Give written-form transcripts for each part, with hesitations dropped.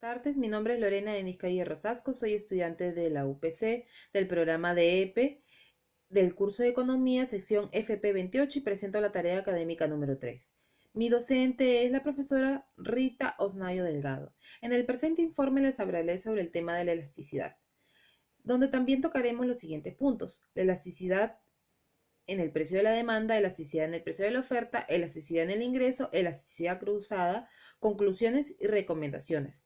Tardes, mi nombre es Lorena Denis Calle Rosasco, soy estudiante de la UPC, del programa de EPE, del curso de Economía, sección FP28 y presento la tarea académica número 3. Mi docente es la profesora Rita Osnayo Delgado. En el presente informe les hablaré sobre el tema de la elasticidad, donde también tocaremos los siguientes puntos: la elasticidad en el precio de la demanda, elasticidad en el precio de la oferta, elasticidad en el ingreso, elasticidad cruzada, conclusiones y recomendaciones.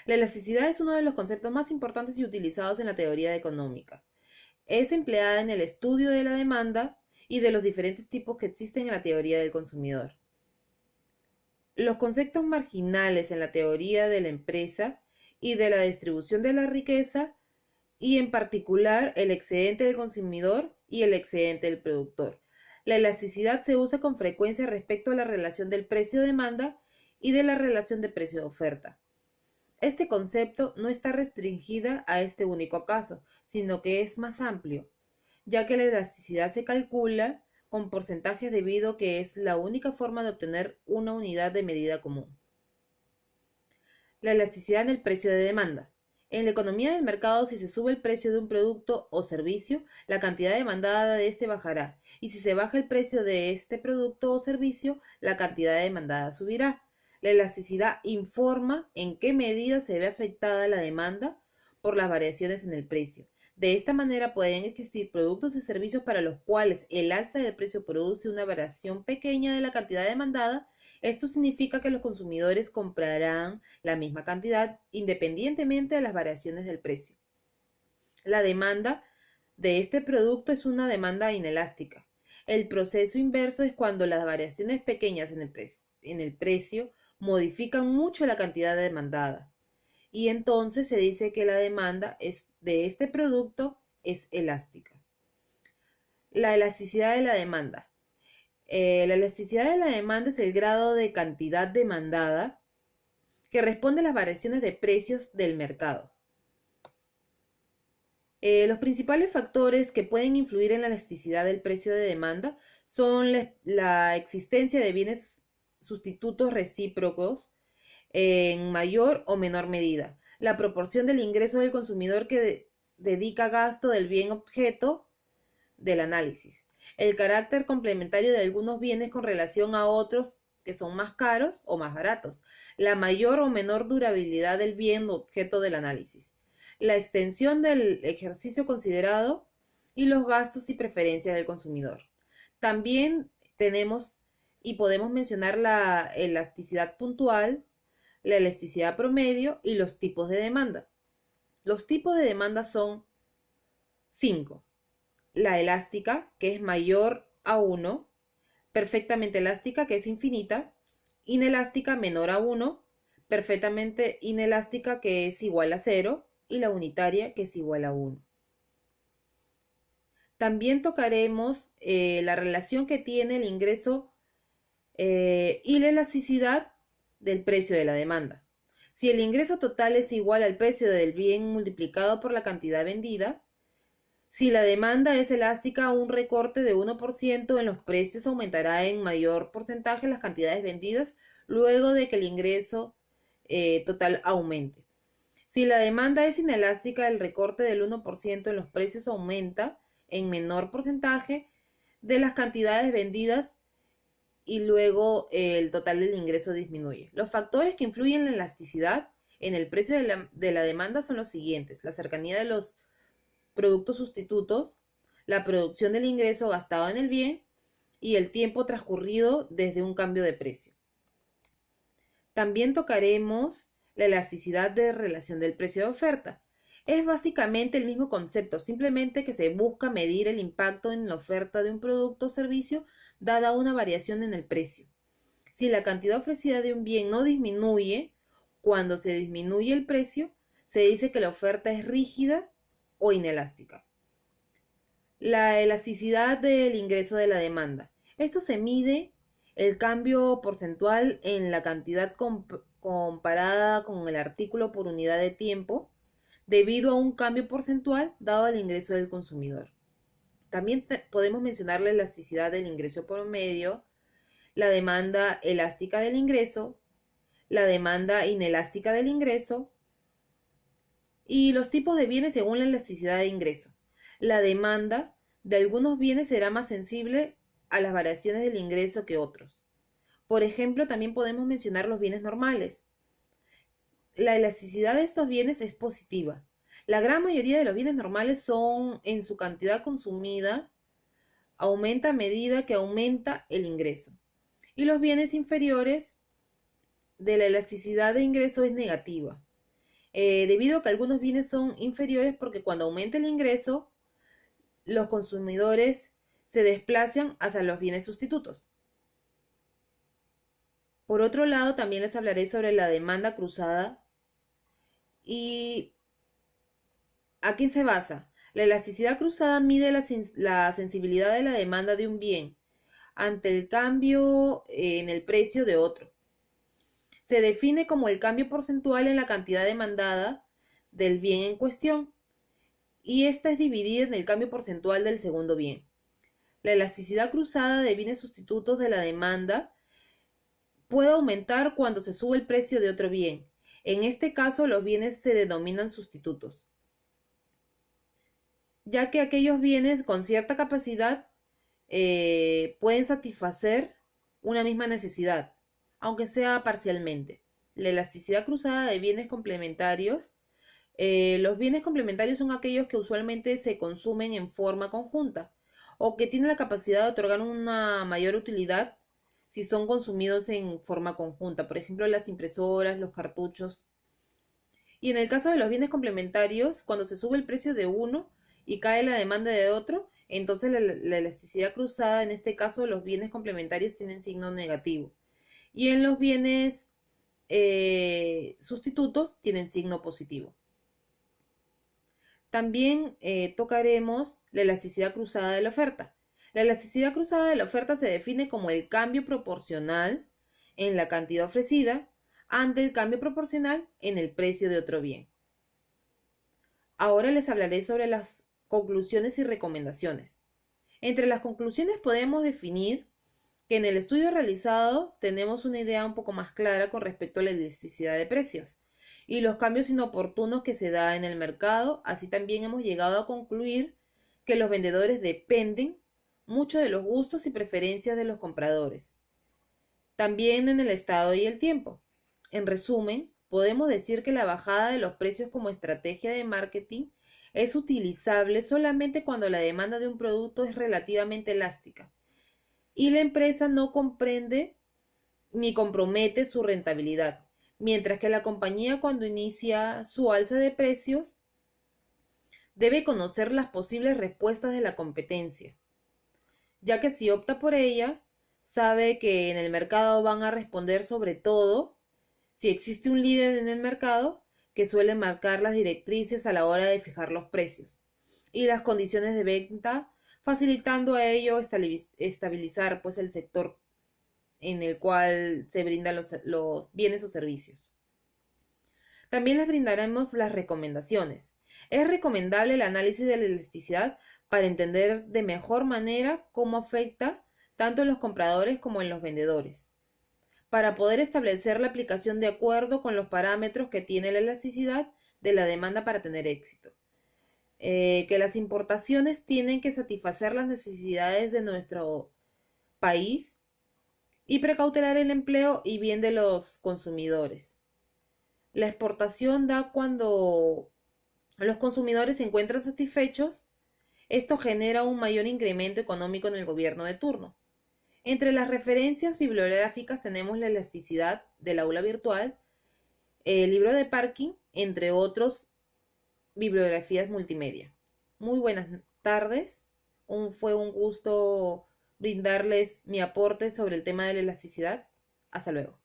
La elasticidad es uno de los conceptos más importantes y utilizados en la teoría económica. Es empleada en el estudio de la demanda y de los diferentes tipos que existen en la teoría del consumidor. Los conceptos marginales en la teoría de la empresa y de la distribución de la riqueza, y en particular el excedente del consumidor y el excedente del productor. La elasticidad se usa con frecuencia respecto a la relación del precio-demanda y de la relación de precio-oferta. Este concepto no está restringida a este único caso, sino que es más amplio, ya que la elasticidad se calcula con porcentajes debido a que es la única forma de obtener una unidad de medida común. La elasticidad en el precio de demanda. En la economía del mercado, si se sube el precio de un producto o servicio, la cantidad demandada de este bajará, y si se baja el precio de este producto o servicio, la cantidad demandada subirá. La elasticidad informa en qué medida se ve afectada la demanda por las variaciones en el precio. De esta manera pueden existir productos y servicios para los cuales el alza del precio produce una variación pequeña de la cantidad demandada. Esto significa que los consumidores comprarán la misma cantidad independientemente de las variaciones del precio. La demanda de este producto es una demanda inelástica. El proceso inverso es cuando las variaciones pequeñas en el precio modifican mucho la cantidad demandada. Y entonces se dice que la demanda de este producto es elástica. La elasticidad de la demanda. La elasticidad de la demanda es el grado de cantidad demandada que responde a las variaciones de precios del mercado. Los principales factores que pueden influir en la elasticidad del precio de demanda son la existencia de bienes sustitutos recíprocos en mayor o menor medida, la proporción del ingreso del consumidor que dedica gasto del bien objeto del análisis, el carácter complementario de algunos bienes con relación a otros que son más caros o más baratos, la mayor o menor durabilidad del bien objeto del análisis, la extensión del ejercicio considerado y los gastos y preferencias del consumidor. También tenemos y podemos mencionar la elasticidad puntual, la elasticidad promedio y los tipos de demanda. Los tipos de demanda son 5. La elástica, que es mayor a 1, perfectamente elástica, que es infinita, inelástica menor a 1, perfectamente inelástica, que es igual a 0, y la unitaria, que es igual a 1. También tocaremos la relación que tiene el ingreso y la elasticidad del precio de la demanda. Si el ingreso total es igual al precio del bien multiplicado por la cantidad vendida, si la demanda es elástica, un recorte de 1% en los precios aumentará en mayor porcentaje las cantidades vendidas luego de que el ingreso total aumente. Si la demanda es inelástica, el recorte del 1% en los precios aumenta en menor porcentaje de las cantidades vendidas y luego el total del ingreso disminuye. Los factores que influyen en la elasticidad en el precio de la demanda son los siguientes: la cercanía de los productos sustitutos, la producción del ingreso gastado en el bien y el tiempo transcurrido desde un cambio de precio. También tocaremos la elasticidad de relación del precio de oferta. Es básicamente el mismo concepto, simplemente que se busca medir el impacto en la oferta de un producto o servicio dada una variación en el precio. Si la cantidad ofrecida de un bien no disminuye, cuando se disminuye el precio, se dice que la oferta es rígida o inelástica. La elasticidad del ingreso de la demanda. Esto se mide el cambio porcentual en la cantidad comparada con el artículo por unidad de tiempo debido a un cambio porcentual dado al ingreso del consumidor. También podemos mencionar la elasticidad del ingreso promedio, la demanda elástica del ingreso, la demanda inelástica del ingreso y los tipos de bienes según la elasticidad de ingreso. La demanda de algunos bienes será más sensible a las variaciones del ingreso que otros. Por ejemplo, también podemos mencionar los bienes normales. La elasticidad de estos bienes es positiva. La gran mayoría de los bienes normales son, en su cantidad consumida, aumenta a medida que aumenta el ingreso. Y los bienes inferiores, de la elasticidad de ingreso es negativa, debido a que algunos bienes son inferiores porque cuando aumenta el ingreso, los consumidores se desplazan hacia los bienes sustitutos. Por otro lado, también les hablaré sobre la demanda cruzada. ¿Y a quién se basa? La elasticidad cruzada mide la sensibilidad de la demanda de un bien ante el cambio en el precio de otro. Se define como el cambio porcentual en la cantidad demandada del bien en cuestión, y esta es dividida en el cambio porcentual del segundo bien. La elasticidad cruzada de bienes sustitutos de la demanda puede aumentar cuando se sube el precio de otro bien. En este caso, los bienes se denominan sustitutos, ya que aquellos bienes con cierta capacidad pueden satisfacer una misma necesidad, aunque sea parcialmente. La elasticidad cruzada de bienes complementarios. Los bienes complementarios son aquellos que usualmente se consumen en forma conjunta o que tienen la capacidad de otorgar una mayor utilidad si son consumidos en forma conjunta. Por ejemplo, las impresoras, los cartuchos. Y en el caso de los bienes complementarios, cuando se sube el precio de uno y cae la demanda de otro, entonces la elasticidad cruzada, en este caso los bienes complementarios tienen signo negativo. Y en los bienes sustitutos tienen signo positivo. También tocaremos la elasticidad cruzada de la oferta. La elasticidad cruzada de la oferta se define como el cambio proporcional en la cantidad ofrecida ante el cambio proporcional en el precio de otro bien. Ahora les hablaré sobre las conclusiones y recomendaciones. Entre las conclusiones podemos definir que en el estudio realizado tenemos una idea un poco más clara con respecto a la elasticidad de precios y los cambios inoportunos que se da en el mercado. Así también hemos llegado a concluir que los vendedores dependen mucho de los gustos y preferencias de los compradores, también en el estado y el tiempo. En resumen, podemos decir que la bajada de los precios como estrategia de marketing es utilizable solamente cuando la demanda de un producto es relativamente elástica y la empresa no comprende ni compromete su rentabilidad, mientras que la compañía, cuando inicia su alza de precios, debe conocer las posibles respuestas de la competencia, ya que si opta por ella, sabe que en el mercado van a responder, sobre todo si existe un líder en el mercado que suele marcar las directrices a la hora de fijar los precios y las condiciones de venta, facilitando a ello estabilizar pues el sector en el cual se brindan los bienes o servicios. También les brindaremos las recomendaciones. Es recomendable el análisis de la elasticidad para entender de mejor manera cómo afecta tanto en los compradores como en los vendedores, para poder establecer la aplicación de acuerdo con los parámetros que tiene la elasticidad de la demanda para tener éxito. Que las importaciones tienen que satisfacer las necesidades de nuestro país y precautelar el empleo y bien de los consumidores. La exportación da cuando los consumidores se encuentran satisfechos. Esto genera un mayor incremento económico en el gobierno de turno. Entre las referencias bibliográficas tenemos la elasticidad del aula virtual, el libro de Parkin, entre otros bibliografías multimedia. Muy buenas tardes. Fue un gusto brindarles mi aporte sobre el tema de la elasticidad. Hasta luego.